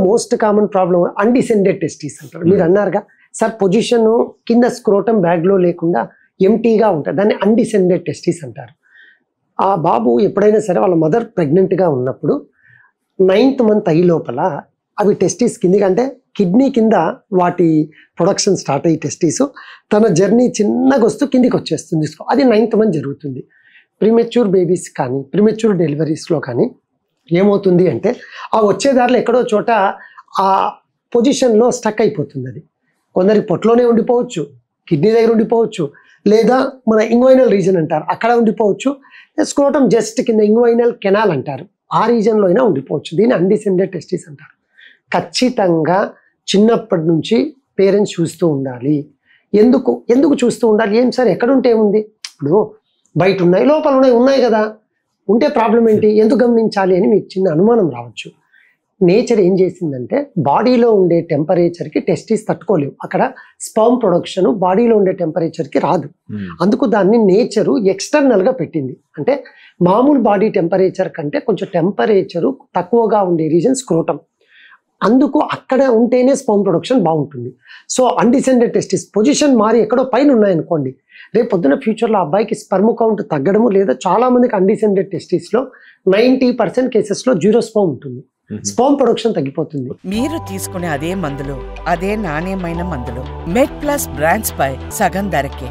Most common problem undescended testis అంటారు. మీరు అన్నారుగా sir position కింద స్క్రోటం బ్యాగ్లో లేకుండా ఎంటీగా ఉంటుంది, దాన్ని అన్డిసెండెడ్ టెస్టిస్ అంటారు. ఆ బాబు ఎప్పుడైనా సరే వాళ్ళ మదర్ ప్రెగ్నెంట్గా ఉన్నప్పుడు 9th మంత్ అయ్యి లోపల అవి టెస్టిస్ కిందికి, అంటే కిడ్నీ కింద వాటి ప్రొడక్షన్ స్టార్ట్ అయ్యి టెస్టిస్ తన జర్నీ చిన్నగా వస్తూ కిందికి వచ్చేస్తుంది. అది 9th మంత్ జరుగుతుంది. ప్రీమెచ్యూర్ బేబీస్ కానీ ప్రీమెచ్యూర్ డెలివరీస్లో కానీ ఏమవుతుంది అంటే ఆ వచ్చేదారిలో ఎక్కడో చోట ఆ పొజిషన్లో స్టక్ అయిపోతుంది. అది కొందరికి పొట్టలోనే ఉండిపోవచ్చు, కిడ్నీ దగ్గర ఉండిపోవచ్చు, లేదా మన ఇంగ్వైనల్ రీజన్ అంటారు అక్కడ ఉండిపోవచ్చు, స్క్రోటం జస్ట్ కింద ఇంగ్వైనల్ కెనాల్ అంటారు ఆ రీజన్లో అయినా ఉండిపోవచ్చు. దీన్ని అన్డిసెండెడ్ టెస్టిస్ అంటారు. ఖచ్చితంగా చిన్నప్పటి నుంచి పేరెంట్స్ చూస్తూ ఉండాలి. ఎందుకు చూస్తూ ఉండాలి? ఏం సార్ ఎక్కడ ఉంటే ఏముంది, ఇప్పుడు బయట ఉన్నాయి లోపల ఉన్నాయి కదా, ఉంటే ప్రాబ్లం ఏంటి, ఎందుకు గమనించాలి అని మీకు చిన్న అనుమానం రావచ్చు. నేచర్ ఏం చేసిందంటే బాడీలో ఉండే టెంపరేచర్కి టెస్టిస్ తట్టుకోలేవు. అక్కడ స్పర్మ్ ప్రొడక్షన్ బాడీలో ఉండే టెంపరేచర్కి రాదు. అందుకు దాన్ని నేచరు ఎక్స్టర్నల్గా పెట్టింది. అంటే మామూలు బాడీ టెంపరేచర్ కంటే కొంచెం టెంపరేచరు తక్కువగా ఉండే రీజన్ స్క్రోటం. అందుకు అక్కడ ఉంటేనే స్పర్మ్ ప్రొడక్షన్ బాగుంటుంది. సో అన్డిసెండెడ్ టెస్టిస్ పొజిషన్ మారి ఎక్కడో పైన ఉన్నాయనుకోండి, రేపు పొద్దున ఫ్యూచర్లో అబ్బాయికి స్పర్మ్ కౌంట్ తగ్గడము, లేదా చాలామందికి అన్డిసెండెడ్ టెస్టిస్లో 90% కేసెస్లో 0 స్పర్మ్ ఉంటుంది, స్పర్మ్ ప్రొడక్షన్ తగ్గిపోతుంది. మీరు తీసుకునే అదే మందులు, అదే నాణ్యమైన మందులు మెడ్ ప్లస్ బ్రాండ్స్ పై సగం ధరకే.